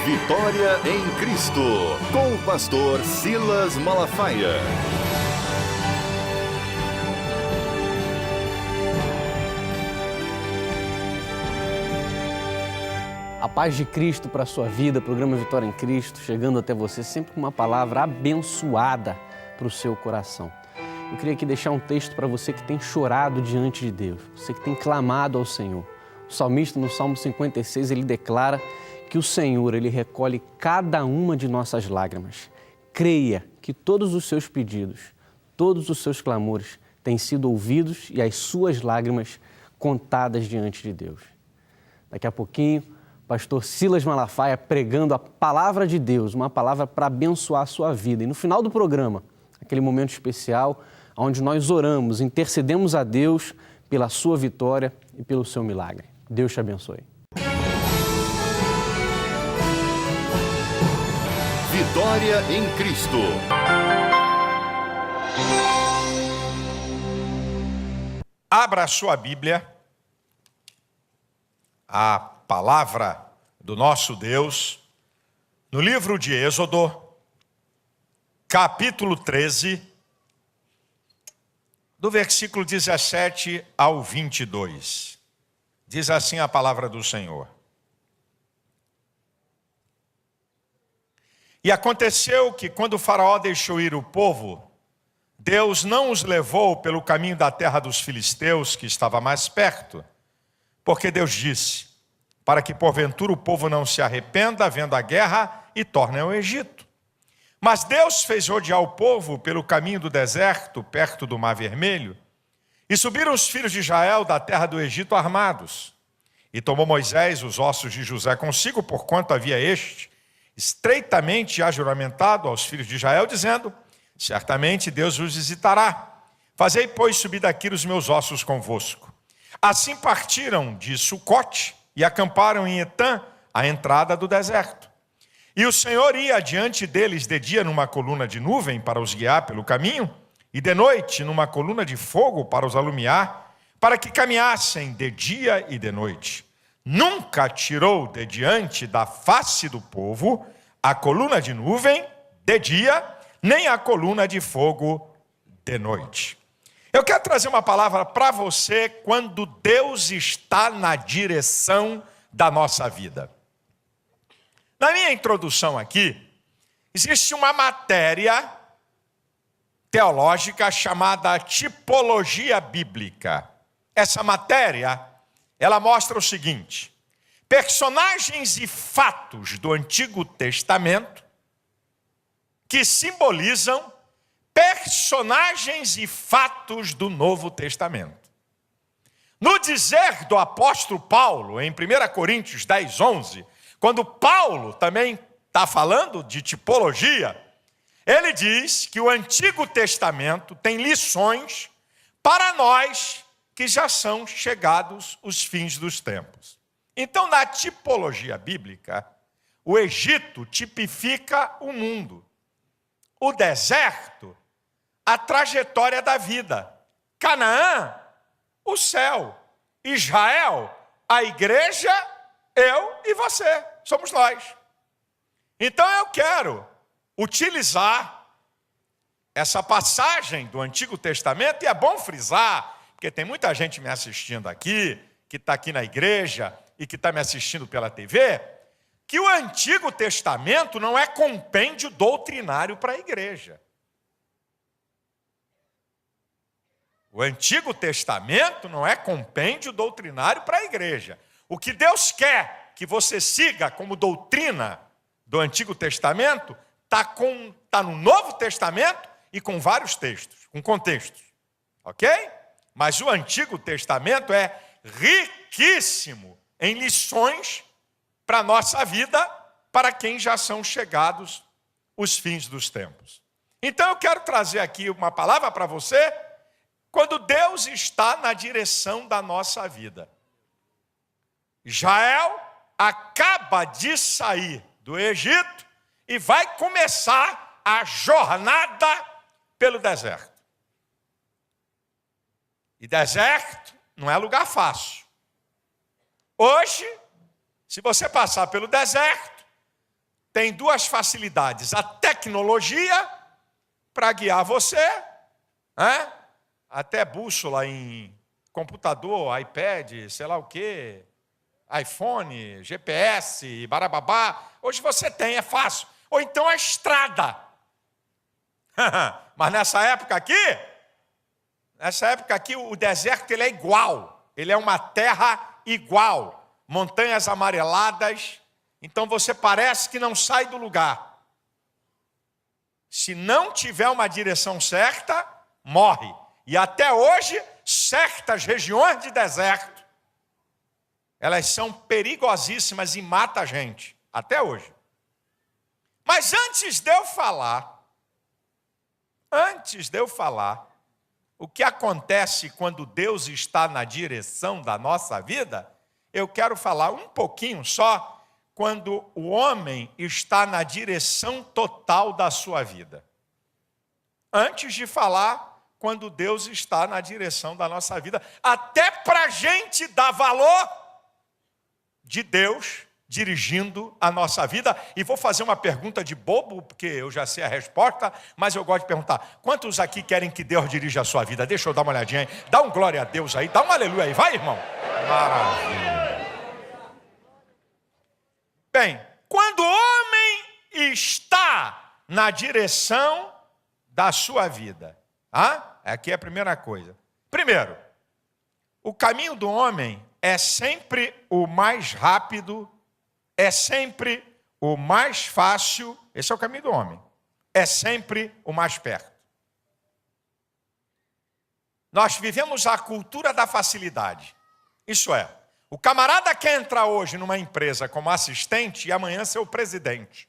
Vitória em Cristo, com o pastor Silas Malafaia. A paz de Cristo para a sua vida, programa Vitória em Cristo, chegando até você sempre com uma palavra abençoada para o seu coração. Eu queria aqui deixar um texto para você que tem chorado diante de Deus, você que tem clamado ao Senhor. O salmista, no Salmo 56, ele declara que o Senhor, ele recolhe cada uma de nossas lágrimas. Creia que todos os seus pedidos, todos os seus clamores têm sido ouvidos e as suas lágrimas contadas diante de Deus. Daqui a pouquinho, pastor Silas Malafaia pregando a palavra de Deus, uma palavra para abençoar a sua vida. E no final do programa, aquele momento especial, onde nós oramos, intercedemos a Deus pela sua vitória e pelo seu milagre. Deus te abençoe. Vitória em Cristo. Abra a sua Bíblia, a palavra do nosso Deus, no livro de Êxodo, capítulo 13, do versículo 17 ao 22. Diz assim a palavra do Senhor. E aconteceu que, quando o faraó deixou ir o povo, Deus não os levou pelo caminho da terra dos filisteus, que estava mais perto, porque Deus disse, para que porventura o povo não se arrependa, vendo a guerra, e torne ao Egito. Mas Deus fez rodear o povo pelo caminho do deserto, perto do Mar Vermelho, e subiram os filhos de Israel da terra do Egito armados. E tomou Moisés os ossos de José consigo, porquanto havia este estreitamente ajuramentado aos filhos de Israel, dizendo, certamente Deus os visitará. Fazei, pois, subir daqui os meus ossos convosco. Assim partiram de Sucote e acamparam em Etã, à entrada do deserto. E o Senhor ia adiante deles de dia numa coluna de nuvem para os guiar pelo caminho, e de noite numa coluna de fogo para os alumiar, para que caminhassem de dia e de noite. Nunca tirou de diante da face do povo a coluna de nuvem de dia, nem a coluna de fogo de noite. Eu quero trazer uma palavra para você quando Deus está na direção da nossa vida. Na minha introdução aqui, existe uma matéria teológica chamada tipologia bíblica. Essa matéria, ela mostra o seguinte: personagens e fatos do Antigo Testamento que simbolizam personagens e fatos do Novo Testamento. No dizer do apóstolo Paulo, em 1 Coríntios 10, 11, quando Paulo também está falando de tipologia, ele diz que o Antigo Testamento tem lições para nós que já são chegados os fins dos tempos. Então, na tipologia bíblica, o Egito tipifica o mundo. O deserto, a trajetória da vida. Canaã, o céu. Israel, a igreja, eu e você, somos nós. Então eu quero utilizar essa passagem do Antigo Testamento, e é bom frisar, porque tem muita gente me assistindo aqui, que está aqui na igreja e que está me assistindo pela TV, que o Antigo Testamento não é compêndio doutrinário para a igreja. O Antigo Testamento não é compêndio doutrinário para a igreja. O que Deus quer que você siga como doutrina do Antigo Testamento está no Novo Testamento e com vários textos, com contextos. Ok? Mas o Antigo Testamento é riquíssimo em lições para a nossa vida, para quem já são chegados os fins dos tempos. Então eu quero trazer aqui uma palavra para você, quando Deus está na direção da nossa vida. Israel acaba de sair do Egito e vai começar a jornada pelo deserto. E deserto não é lugar fácil. Hoje, se você passar pelo deserto, tem duas facilidades: a tecnologia para guiar você, né? Até bússola em computador, iPad, sei lá o quê, iPhone, GPS, barababá. Hoje você tem, é fácil. Ou então a estrada. Mas nessa época aqui o deserto ele é igual. Ele é uma terra igual. Montanhas amareladas. Então você parece que não sai do lugar. Se não tiver uma direção certa, morre. E até hoje, certas regiões de deserto, elas são perigosíssimas e matam a gente. Até hoje. Mas antes de eu falar, o que acontece quando Deus está na direção da nossa vida, eu quero falar um pouquinho só quando o homem está na direção total da sua vida. Antes de falar quando Deus está na direção da nossa vida, até para a gente dar valor de Deus dirigindo a nossa vida. E vou fazer uma pergunta de bobo, porque eu já sei a resposta, mas eu gosto de perguntar: quantos aqui querem que Deus dirija a sua vida? Deixa eu dar uma olhadinha aí. Dá um glória a Deus aí, dá um aleluia aí. Vai, irmão. Maravilha. Bem, quando o homem está na direção da sua vida, aqui é a primeira coisa. Primeiro, o caminho do homem é sempre o mais rápido, é sempre o mais fácil. Esse é o caminho do homem. É sempre o mais perto. Nós vivemos a cultura da facilidade. Isso é, o camarada quer entrar hoje numa empresa como assistente e amanhã ser o presidente.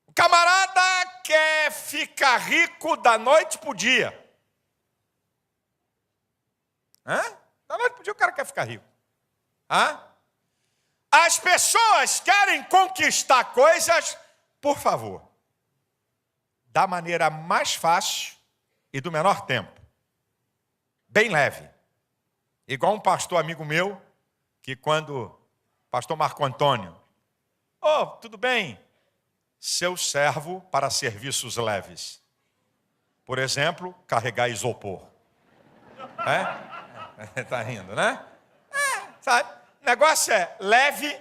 O camarada quer ficar rico da noite para o dia. Da noite para o dia o cara quer ficar rico. As pessoas querem conquistar coisas, por favor, da maneira mais fácil e do menor tempo. Bem leve. Igual um pastor amigo meu, que quando, pastor Marco Antônio, tudo bem, seu servo para serviços leves. Por exemplo, carregar isopor. Está rindo, né? Sabe? O negócio é leve,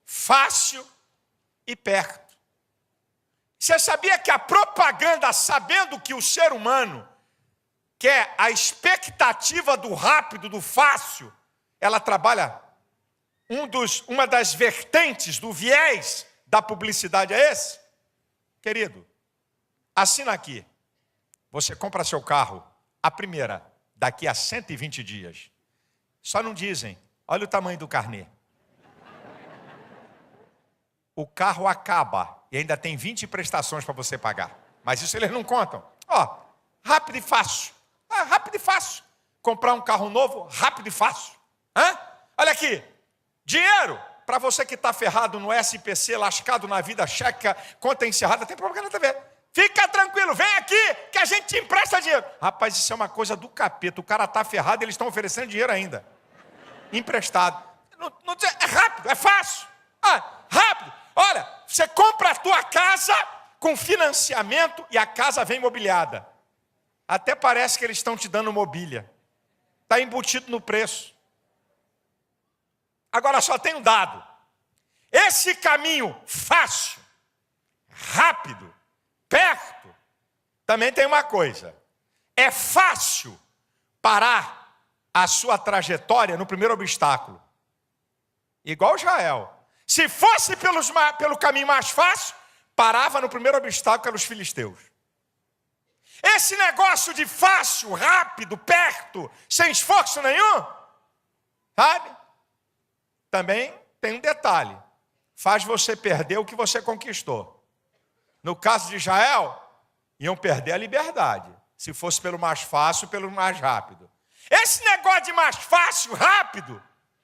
fácil e perto. Você sabia que a propaganda, sabendo que o ser humano quer a expectativa do rápido, do fácil, ela trabalha, uma das vertentes do viés da publicidade é esse? Querido, assina aqui. Você compra seu carro, a primeira, daqui a 120 dias. Só não dizem, olha o tamanho do carnê. O carro acaba e ainda tem 20 prestações para você pagar. Mas isso eles não contam. Rápido e fácil. Rápido e fácil. Comprar um carro novo, rápido e fácil. Olha aqui. Dinheiro, para você que está ferrado no SPC, lascado na vida, checa, conta encerrada, tem propaganda na TV. Fica tranquilo, vem aqui que a gente te empresta dinheiro. Rapaz, isso é uma coisa do capeta. O cara está ferrado e eles estão oferecendo dinheiro ainda. Emprestado. Não, é rápido, é fácil. Rápido. Olha, você compra a tua casa com financiamento e a casa vem mobiliada. Até parece que eles estão te dando mobília. Está embutido no preço. Agora só tem um dado. Esse caminho fácil, rápido, perto, também tem uma coisa. É fácil parar a sua trajetória no primeiro obstáculo. Igual Israel. Se fosse pelo caminho mais fácil, parava no primeiro obstáculo pelos filisteus. Esse negócio de fácil, rápido, perto, sem esforço nenhum, sabe? Também tem um detalhe. Faz você perder o que você conquistou. No caso de Israel, iam perder a liberdade. Se fosse pelo mais fácil, pelo mais rápido. Esse negócio de mais fácil, rápido,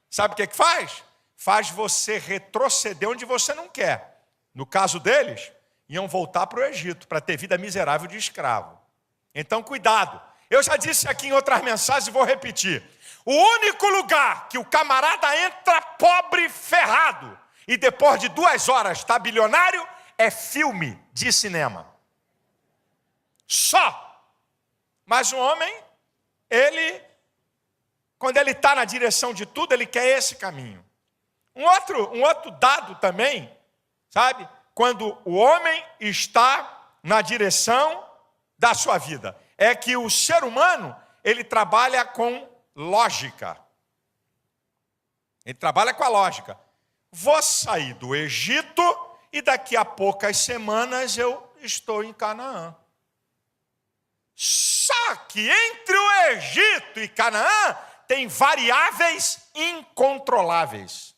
sabe o que faz? Faz você retroceder onde você não quer. No caso deles, iam voltar para o Egito, para ter vida miserável de escravo. Então, cuidado. Eu já disse aqui em outras mensagens e vou repetir. O único lugar que o camarada entra pobre, ferrado, e depois de 2 horas está bilionário, é filme de cinema. Só. Mas o homem, quando ele está na direção de tudo, ele quer esse caminho. Um outro dado também, sabe? Quando o homem está na direção da sua vida, é que o ser humano, ele trabalha com lógica. Ele trabalha com a lógica. Vou sair do Egito e daqui a poucas semanas eu estou em Canaã. Só que entre o Egito e Canaã tem variáveis incontroláveis.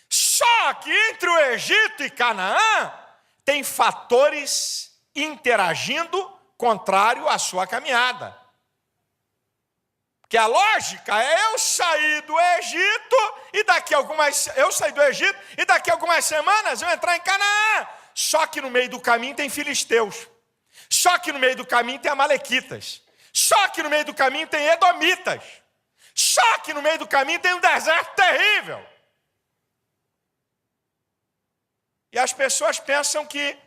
Só que entre o Egito e Canaã tem fatores interagindo contrário à sua caminhada. Porque a lógica é eu sair do Egito e daqui a algumas semanas eu entrar em Canaã. Só que no meio do caminho tem filisteus. Só que no meio do caminho tem amalequitas. Só que no meio do caminho tem edomitas. Só que no meio do caminho tem um deserto terrível. E as pessoas pensam que,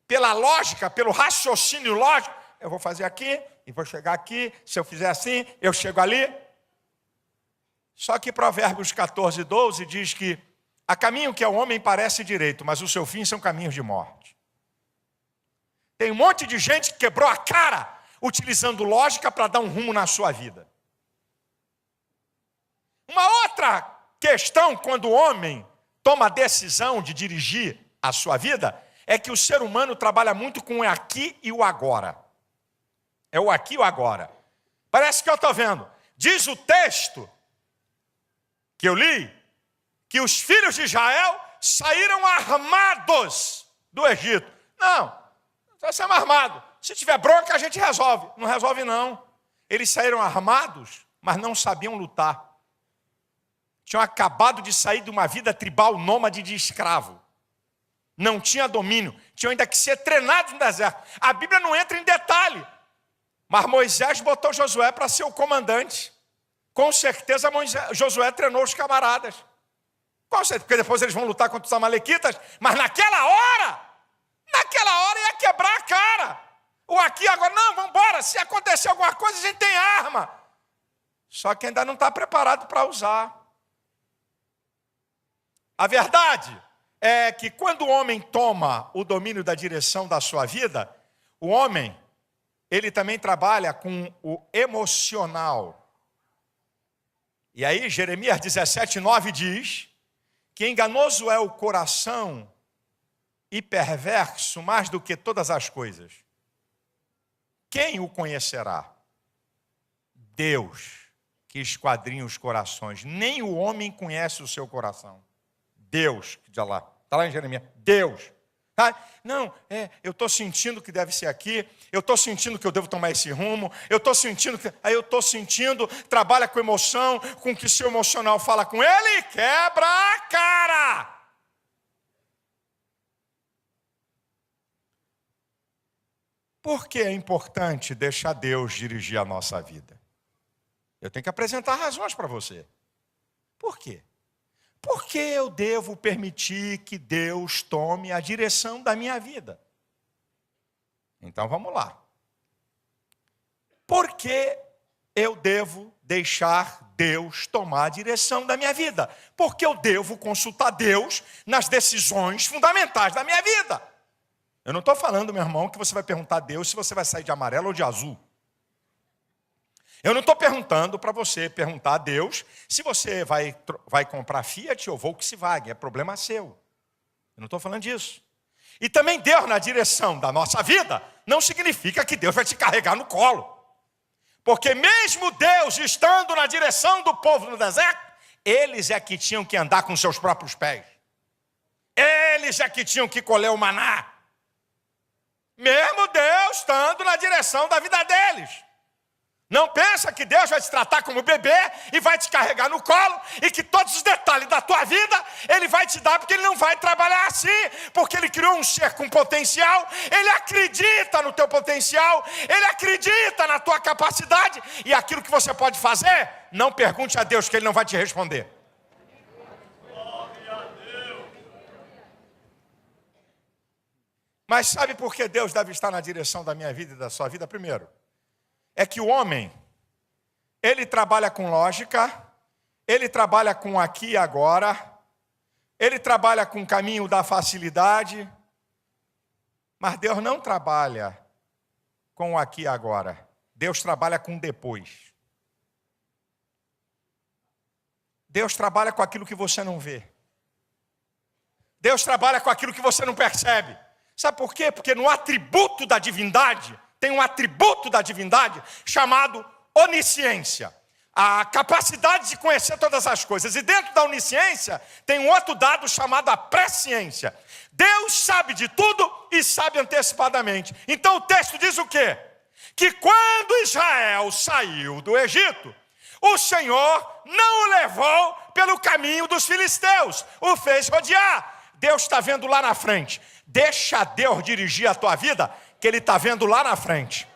pela lógica, pelo raciocínio lógico, eu vou fazer aqui e vou chegar aqui, se eu fizer assim, eu chego ali. Só que Provérbios 14, 12 diz que há caminho que ao homem parece direito, mas o seu fim são caminhos de morte. Tem um monte de gente que quebrou a cara utilizando lógica para dar um rumo na sua vida. Uma outra questão, quando o homem toma a decisão de dirigir a sua vida, é que o ser humano trabalha muito com o aqui e o agora. É o aqui e o agora. Parece que eu estou vendo. Diz o texto que eu li, que os filhos de Israel saíram armados do Egito. Não, nós estamos armados. Se tiver bronca, a gente resolve. Não resolve, não. Eles saíram armados, mas não sabiam lutar. Tinham acabado de sair de uma vida tribal nômade de escravo. Não tinha domínio. Tinham ainda que ser treinados no deserto. A Bíblia não entra em detalhe. Mas Moisés botou Josué para ser o comandante. Com certeza Josué treinou os camaradas. Com certeza, porque depois eles vão lutar contra os amalequitas. Mas naquela hora ia quebrar a cara. O aqui agora, não, vamos embora. Se acontecer alguma coisa, a gente tem arma. Só que ainda não está preparado para usar. A verdade é que quando o homem toma o domínio da direção da sua vida, o homem, ele também trabalha com o emocional. E aí Jeremias 17:9 diz que enganoso é o coração e perverso mais do que todas as coisas. Quem o conhecerá? Deus, que esquadrinha os corações. Nem o homem conhece o seu coração. Deus, que diz lá, está lá em Jeremias, Deus. Tá? Não, eu estou sentindo que deve ser aqui, eu estou sentindo que eu devo tomar esse rumo, eu estou sentindo que. Aí eu estou sentindo, trabalha com emoção, com que seu emocional fala com ele e quebra a cara. Por que é importante deixar Deus dirigir a nossa vida? Eu tenho que apresentar razões para você. Por quê? Por que eu devo permitir que Deus tome a direção da minha vida? Então vamos lá. Por que eu devo deixar Deus tomar a direção da minha vida? Porque eu devo consultar Deus nas decisões fundamentais da minha vida. Eu não estou falando, meu irmão, que você vai perguntar a Deus se você vai sair de amarelo ou de azul. Eu não estou perguntando para você perguntar a Deus se você vai comprar Fiat ou Volkswagen. É problema seu. Eu não estou falando disso. E também Deus na direção da nossa vida não significa que Deus vai te carregar no colo. Porque mesmo Deus estando na direção do povo no deserto, eles é que tinham que andar com seus próprios pés. Eles é que tinham que colher o maná. Mesmo Deus estando na direção da vida deles. Não pensa que Deus vai te tratar como bebê e vai te carregar no colo e que todos os detalhes da tua vida Ele vai te dar, porque Ele não vai trabalhar assim, porque Ele criou um ser com potencial, Ele acredita no teu potencial, Ele acredita na tua capacidade e aquilo que você pode fazer, não pergunte a Deus que Ele não vai te responder. Mas sabe por que Deus deve estar na direção da minha vida e da sua vida? Primeiro, é que o homem, ele trabalha com lógica, ele trabalha com aqui e agora, ele trabalha com o caminho da facilidade, mas Deus não trabalha com o aqui e agora. Deus trabalha com depois. Deus trabalha com aquilo que você não vê. Deus trabalha com aquilo que você não percebe. Sabe por quê? Porque no atributo da divindade, tem um atributo da divindade chamado onisciência. A capacidade de conhecer todas as coisas. E dentro da onisciência tem um outro dado chamado a presciência. Deus sabe de tudo e sabe antecipadamente. Então o texto diz o quê? Que quando Israel saiu do Egito, o Senhor não o levou pelo caminho dos filisteus, o fez rodear. Deus está vendo lá na frente. Deixa Deus dirigir a tua vida, que Ele está vendo lá na frente.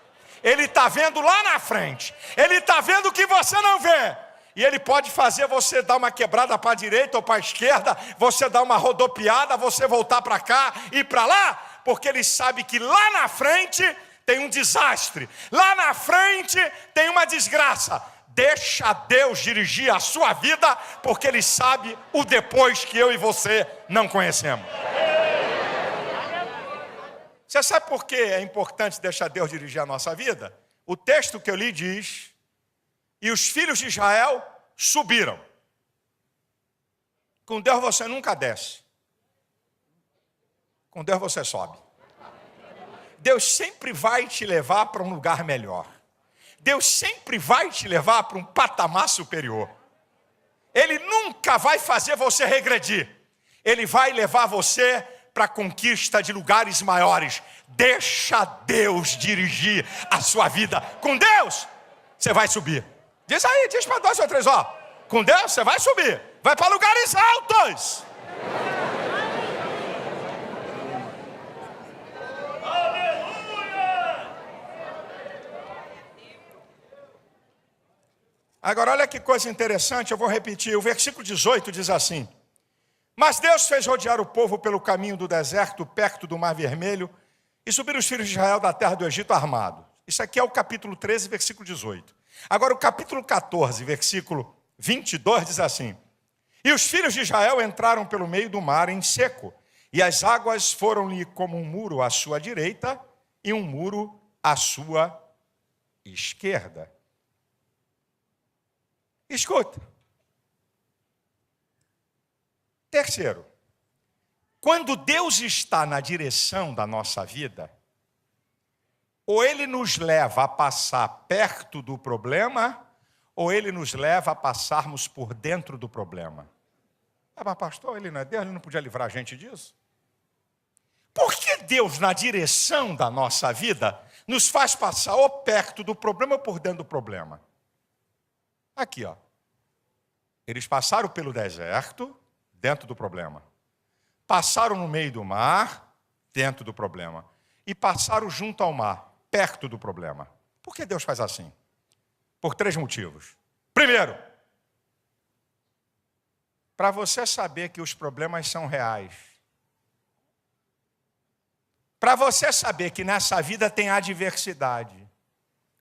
Ele está vendo lá na frente. Ele está vendo o que você não vê. E Ele pode fazer você dar uma quebrada para a direita ou para a esquerda, você dar uma rodopiada, você voltar para cá e para lá, porque Ele sabe que lá na frente tem um desastre. Lá na frente tem uma desgraça. Deixa Deus dirigir a sua vida, porque Ele sabe o depois que eu e você não conhecemos. Você sabe por que é importante deixar Deus dirigir a nossa vida? O texto que eu li diz: e os filhos de Israel subiram. Com Deus você nunca desce. Com Deus você sobe. Deus sempre vai te levar para um lugar melhor. Deus sempre vai te levar para um patamar superior. Ele nunca vai fazer você regredir. Ele vai levar você para a conquista de lugares maiores. Deixa Deus dirigir a sua vida. Com Deus, você vai subir. Diz aí, diz para 2 ou 3, ó. Com Deus, você vai subir. Vai para lugares altos. Agora, olha que coisa interessante, eu vou repetir. O versículo 18 diz assim: mas Deus fez rodear o povo pelo caminho do deserto, perto do Mar Vermelho, e subiram os filhos de Israel da terra do Egito armados. Isso aqui é o capítulo 13, versículo 18. Agora, o capítulo 14, versículo 22, diz assim: e os filhos de Israel entraram pelo meio do mar em seco, e as águas foram-lhe como um muro à sua direita e um muro à sua esquerda. Escuta. Terceiro, quando Deus está na direção da nossa vida, ou Ele nos leva a passar perto do problema, ou Ele nos leva a passarmos por dentro do problema. Ah, mas pastor, Ele não é Deus, Ele não podia livrar a gente disso? Por que Deus, na direção da nossa vida, nos faz passar ou perto do problema ou por dentro do problema? Aqui, ó. Eles passaram pelo deserto, dentro do problema. Passaram no meio do mar, dentro do problema. E passaram junto ao mar, perto do problema. Por que Deus faz assim? Por 3 motivos. Primeiro, para você saber que os problemas são reais. Para você saber que nessa vida tem adversidade.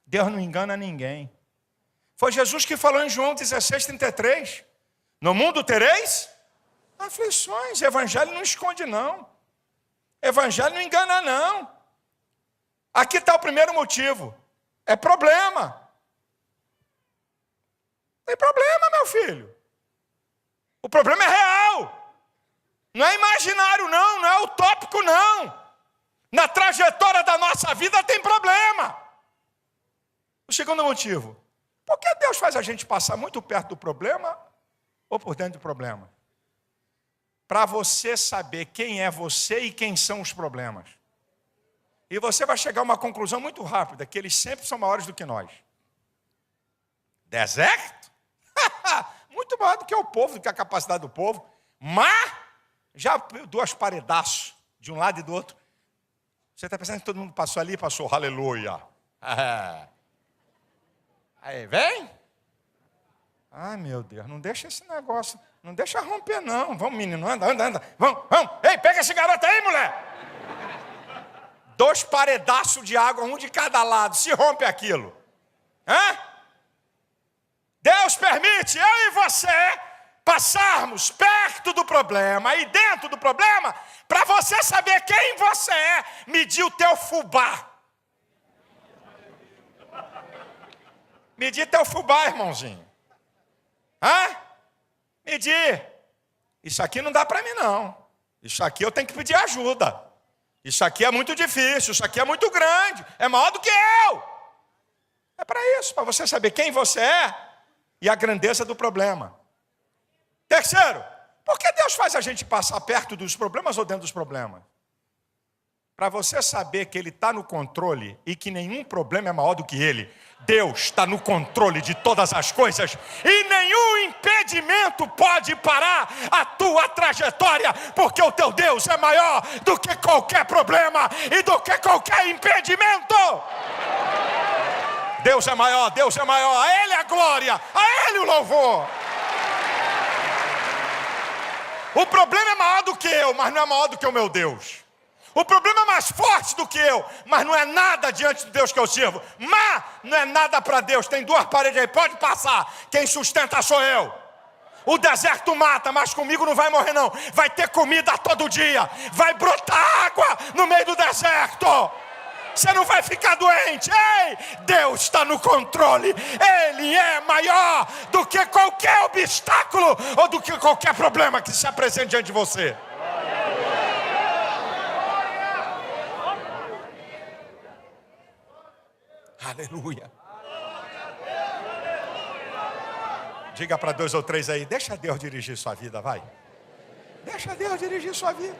Deus não engana ninguém. Foi Jesus que falou em João 16:33. No mundo tereis aflições. Evangelho não esconde, não. Evangelho não engana, não. Aqui está o primeiro motivo. É problema. Tem problema, meu filho. O problema é real. Não é imaginário, não. Não é utópico, não. Na trajetória da nossa vida tem problema. O segundo motivo. Por que Deus faz a gente passar muito perto do problema ou por dentro do problema? Para você saber quem é você e quem são os problemas. E você vai chegar a uma conclusão muito rápida, que eles sempre são maiores do que nós. Deserto? Muito maior do que o povo, do que a capacidade do povo. Mar? Já 2 paredaços, de um lado e do outro. Você está pensando que todo mundo passou ali? Passou, aleluia. Aí, vem. Ai, meu Deus, não deixa esse negócio, não deixa romper, não. Vamos, menino, anda. Vamos. Ei, pega esse garoto aí, mulher. 2 paredaços de água, um de cada lado, se rompe aquilo. Hã? Deus permite eu e você passarmos perto do problema e dentro do problema, para você saber quem você é, medir o teu fubá. Medir teu fubá, irmãozinho. Hã? Medir. Isso aqui não dá para mim, não. Isso aqui eu tenho que pedir ajuda. Isso aqui é muito difícil, isso aqui é muito grande, é maior do que eu. É para isso, para você saber quem você é e a grandeza do problema. Terceiro, por que Deus faz a gente passar perto dos problemas ou dentro dos problemas? Para você saber que Ele está no controle e que nenhum problema é maior do que Ele. Deus está no controle de todas as coisas e nenhum impedimento pode parar a tua trajetória, porque o teu Deus é maior do que qualquer problema e do que qualquer impedimento. Deus é maior, a Ele a glória, a Ele o louvor. O problema é maior do que eu, mas não é maior do que o meu Deus. O problema é mais forte do que eu, mas não é nada diante do Deus que eu sirvo. Mas não é nada para Deus. Tem 2 paredes aí, pode passar. Quem sustenta sou eu. O deserto mata, mas comigo não vai morrer não. Vai ter comida todo dia. Vai brotar água no meio do deserto. Você não vai ficar doente. Ei, Deus está no controle. Ele é maior do que qualquer obstáculo ou do que qualquer problema que se apresente diante de você. Aleluia. Diga para 2 ou 3 aí, deixa Deus dirigir sua vida, vai. Deixa Deus dirigir sua vida.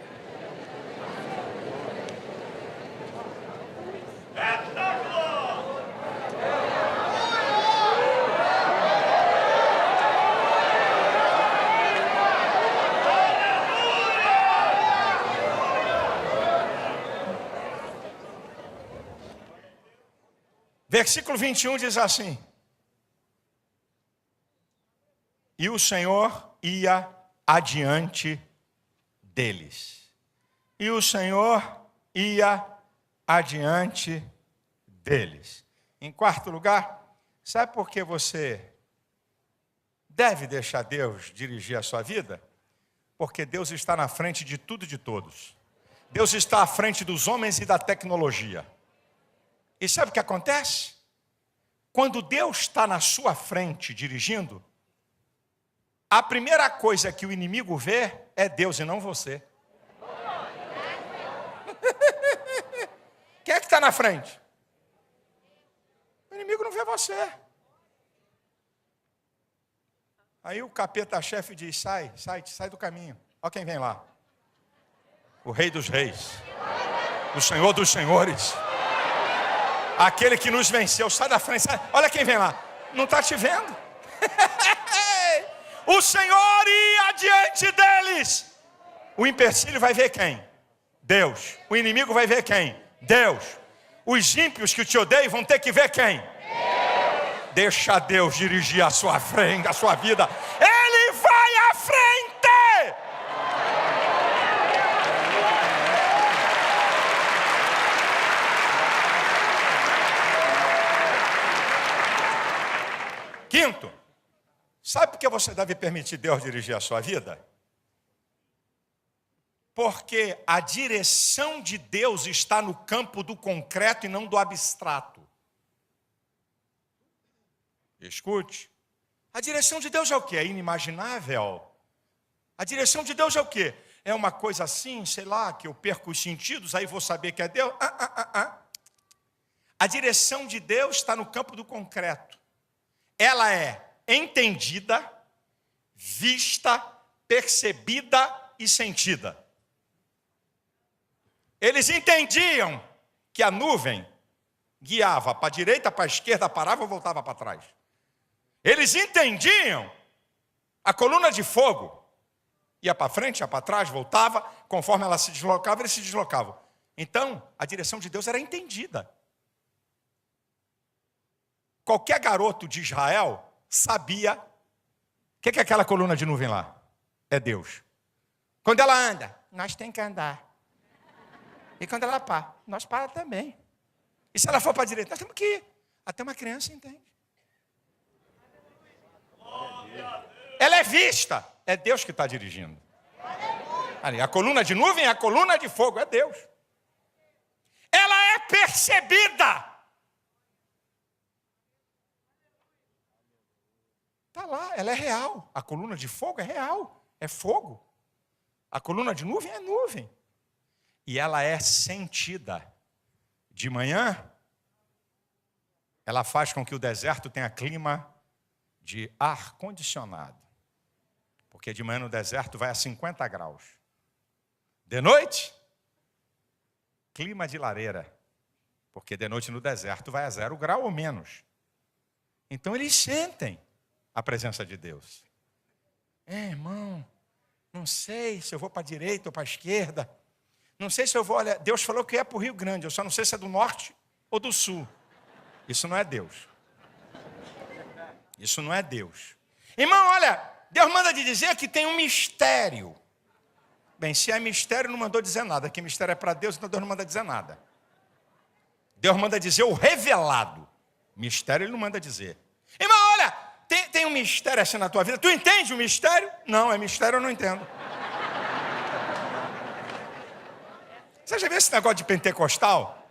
Versículo 21 diz assim: e o Senhor ia adiante deles. E o Senhor ia adiante deles. Em quarto lugar, sabe por que você deve deixar Deus dirigir a sua vida? Porque Deus está na frente de tudo e de todos. Deus está à frente dos homens e da tecnologia. E sabe o que acontece? Quando Deus está na sua frente dirigindo, a primeira coisa que o inimigo vê é Deus e não você. Quem é que está na frente? O inimigo não vê você. Aí o capeta-chefe diz, sai do caminho. Olha quem vem lá. O Rei dos Reis. O Senhor dos Senhores. Aquele que nos venceu, sai da frente, sai. Olha quem vem lá, não está te vendo? O Senhor ia adiante deles. O empecilho vai ver quem? Deus. O inimigo vai ver quem? Deus. Os ímpios que te odeiam vão ter que ver quem? Deus. Deixa Deus dirigir a sua frente, a sua vida. Ele vai à frente. Quinto, sabe por que você deve permitir Deus dirigir a sua vida? Porque a direção de Deus está no campo do concreto e não do abstrato. Escute, a direção de Deus é o quê? É inimaginável. A direção de Deus é o quê? É uma coisa assim, sei lá, que eu perco os sentidos, aí vou saber que é Deus. A direção de Deus está no campo do concreto. Ela é entendida, vista, percebida e sentida. Eles entendiam que a nuvem guiava para a direita, para a esquerda, parava ou voltava para trás. Eles entendiam a coluna de fogo. Ia para frente, ia para trás, voltava. Conforme ela se deslocava, eles se deslocavam. Então, a direção de Deus era entendida. Qualquer garoto de Israel sabia o que é aquela coluna de nuvem lá? É Deus. Quando ela anda, nós temos que andar. E quando ela para, nós para também. E se ela for para a direita, nós temos que ir. Até uma criança entende. Ela é vista. É Deus que está dirigindo. Ali, a coluna de nuvem é a coluna de fogo. É Deus. Ela é percebida. Está lá, ela é real. A coluna de fogo é real. É fogo. A coluna de nuvem é nuvem. E ela é sentida. De manhã, ela faz com que o deserto tenha clima de ar-condicionado. Porque de manhã no deserto vai a 50 graus. De noite, clima de lareira. Porque de noite no deserto vai a 0 grau ou menos. Então eles sentem a presença de Deus. Irmão, não sei se eu vou para a direita ou para a esquerda. Não sei se eu vou olhar. Deus falou que é para o Rio Grande. Eu só não sei se é do norte ou do sul. Isso não é Deus. Isso não é Deus. Irmão, olha, Deus manda de dizer que tem um mistério. Bem, se é mistério, não mandou dizer nada. Que mistério é para Deus, então Deus não manda dizer nada. Deus manda dizer o revelado. Mistério ele não manda dizer. Irmão, olha, tem um mistério assim na tua vida. Tu entende o mistério? Não, é mistério, eu não entendo. Você já viu esse negócio de pentecostal?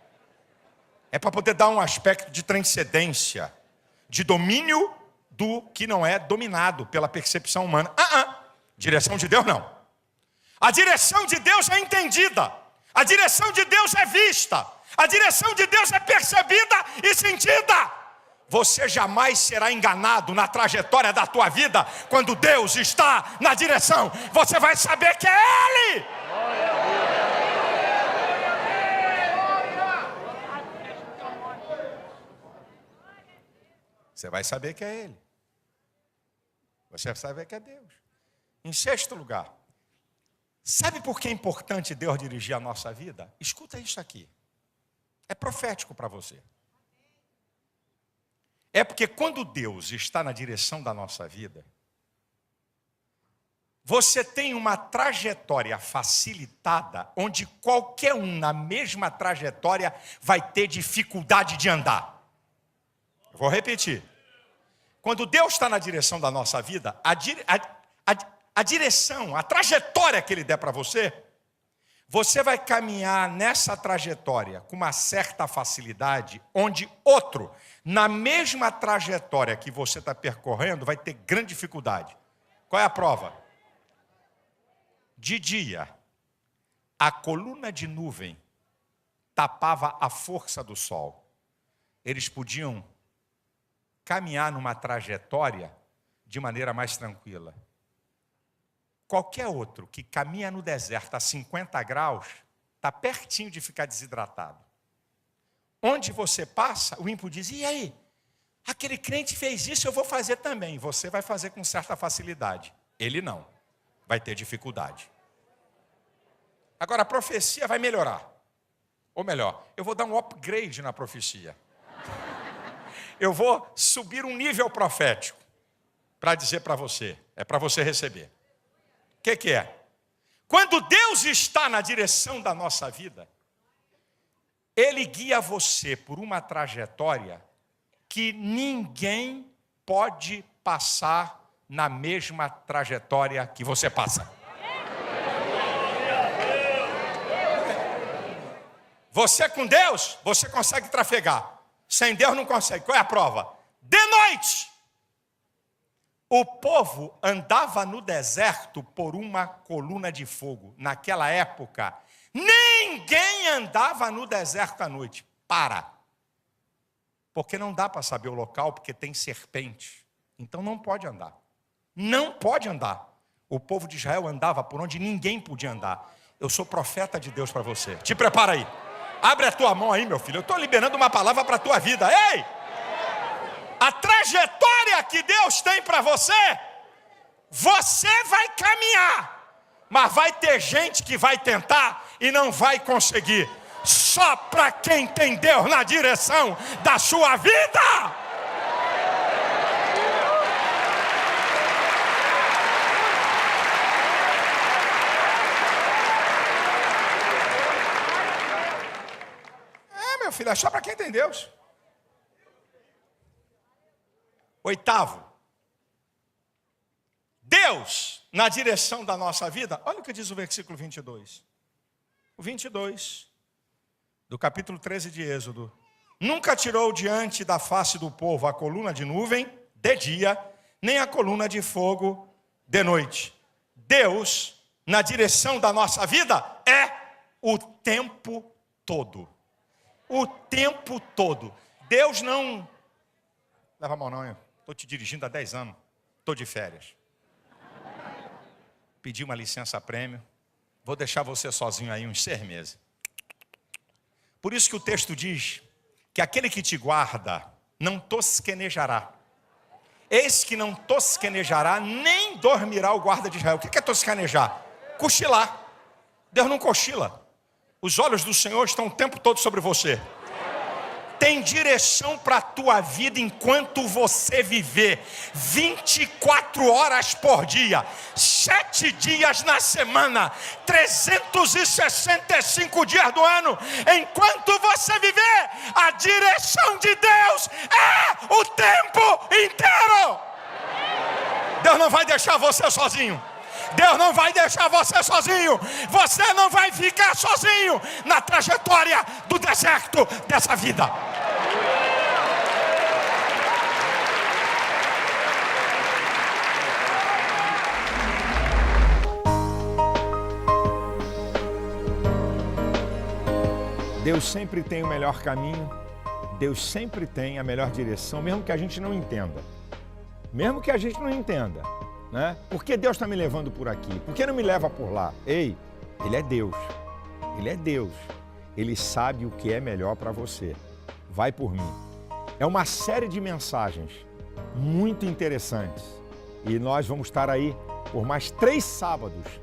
É para poder dar um aspecto de transcendência, de domínio do que não é dominado pela percepção humana. Direção de Deus não. A direção de Deus é entendida. A direção de Deus é vista. A direção de Deus é percebida e sentida. Você jamais será enganado na trajetória da tua vida quando Deus está na direção. Você vai saber que é Ele. Você vai saber que é Ele. Você vai saber que é Deus. Em sexto lugar, sabe por que é importante Deus dirigir a nossa vida? Escuta isso aqui. É profético para você. É porque quando Deus está na direção da nossa vida, você tem uma trajetória facilitada, onde qualquer um na mesma trajetória vai ter dificuldade de andar. Eu vou repetir. Quando Deus está na direção da nossa vida, a direção, a trajetória que Ele der para você, você vai caminhar nessa trajetória com uma certa facilidade, onde outro, na mesma trajetória que você está percorrendo, vai ter grande dificuldade. Qual é a prova? De dia, a coluna de nuvem tapava a força do sol. Eles podiam caminhar numa trajetória de maneira mais tranquila. Qualquer outro que caminha no deserto a 50 graus, está pertinho de ficar desidratado. Onde você passa, o ímpio diz, e aí? Aquele crente fez isso, eu vou fazer também. Você vai fazer com certa facilidade. Ele não. Vai ter dificuldade. Agora, a profecia vai melhorar. Ou melhor, eu vou dar um upgrade na profecia. Eu vou subir um nível profético para dizer para você, é para você receber. O que é? Quando Deus está na direção da nossa vida, Ele guia você por uma trajetória que ninguém pode passar na mesma trajetória que você passa. Você com Deus, você consegue trafegar. Sem Deus não consegue. Qual é a prova? De noite, o povo andava no deserto por uma coluna de fogo. Naquela época, ninguém andava no deserto à noite. Porque não dá para saber o local, porque tem serpente. Então não pode andar. Não pode andar. O povo de Israel andava por onde ninguém podia andar. Eu sou profeta de Deus para você. Te prepara aí. Abre a tua mão aí, meu filho. Eu estou liberando uma palavra para a tua vida. Ei! A trajetória que Deus tem para você, você vai caminhar. Mas vai ter gente que vai tentar e não vai conseguir. Só para quem tem Deus na direção da sua vida. meu filho, é só para quem tem Deus. 8º, Deus na direção da nossa vida. Olha o que diz o versículo 22. O 22 do capítulo 13 de Êxodo. Nunca tirou diante da face do povo a coluna de nuvem de dia, nem a coluna de fogo de noite. Deus, na direção da nossa vida, é o tempo todo. O tempo todo. Deus não... Leva a mão não, estou te dirigindo há 10 anos. Estou de férias. Pedi uma licença-prêmio. Vou deixar você sozinho aí uns 6 meses. Por isso que o texto diz que aquele que te guarda não tosquenejará. Eis que não tosquenejará, nem dormirá o guarda de Israel. O que é tosquenejar? Cochilar. Deus não cochila. Os olhos do Senhor estão o tempo todo sobre você. Tem direção para a tua vida enquanto você viver. 24 horas por dia, 7 dias na semana, 365 dias do ano. Enquanto você viver, a direção de Deus é o tempo inteiro. Deus não vai deixar você sozinho. Deus não vai deixar você sozinho. Você não vai ficar sozinho na trajetória do deserto dessa vida. Deus sempre tem o melhor caminho. Deus sempre tem a melhor direção, mesmo que a gente não entenda. Mesmo que a gente não entenda. Né? Por que Deus está me levando por aqui? Por que não me leva por lá? Ei, Ele é Deus. Ele é Deus. Ele sabe o que é melhor para você. Vai por mim. É uma série de mensagens muito interessantes. E nós vamos estar aí por mais 3 sábados.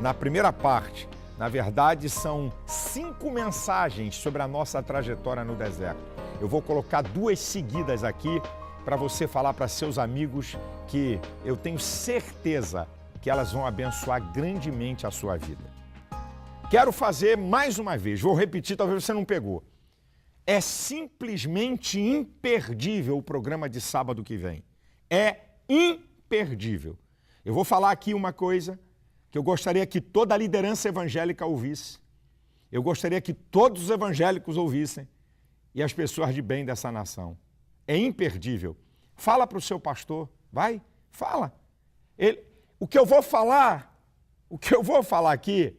Na primeira parte, na verdade, são 5 mensagens sobre a nossa trajetória no deserto. Eu vou colocar 2 seguidas aqui para você falar para seus amigos que eu tenho certeza que elas vão abençoar grandemente a sua vida. Quero fazer mais uma vez, vou repetir, talvez você não pegou. É simplesmente imperdível o programa de sábado que vem. É imperdível. Eu vou falar aqui uma coisa que eu gostaria que toda a liderança evangélica ouvisse. Eu gostaria que todos os evangélicos ouvissem e as pessoas de bem dessa nação. É imperdível. Fala para o seu pastor, vai, fala. O que eu vou falar aqui,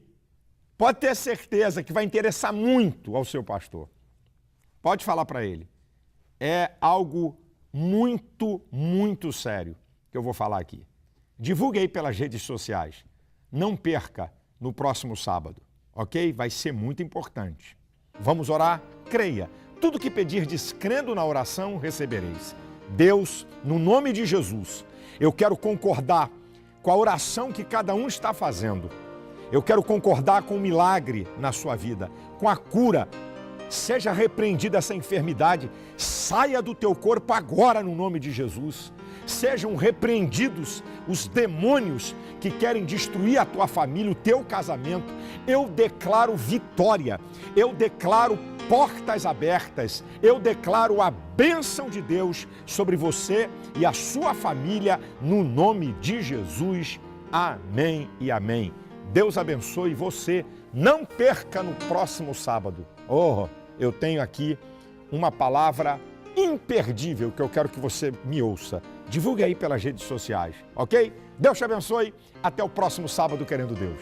pode ter certeza que vai interessar muito ao seu pastor. Pode falar para ele. É algo muito, muito sério que eu vou falar aqui. Divulgue aí pelas redes sociais. Não perca no próximo sábado, ok? Vai ser muito importante. Vamos orar? Creia. Tudo que pedirdes crendo na oração, recebereis. Deus, no nome de Jesus, eu quero concordar com a oração que cada um está fazendo. Eu quero concordar com o milagre na sua vida, com a cura. Seja repreendida essa enfermidade, saia do teu corpo agora no nome de Jesus. Sejam repreendidos os demônios que querem destruir a tua família, o teu casamento. Eu declaro vitória, eu declaro portas abertas, eu declaro a bênção de Deus sobre você e a sua família, no nome de Jesus. Amém e amém. Deus abençoe você. Não perca no próximo sábado. Eu tenho aqui uma palavra imperdível que eu quero que você me ouça. Divulgue aí pelas redes sociais, ok? Deus te abençoe. Até o próximo sábado, querendo Deus.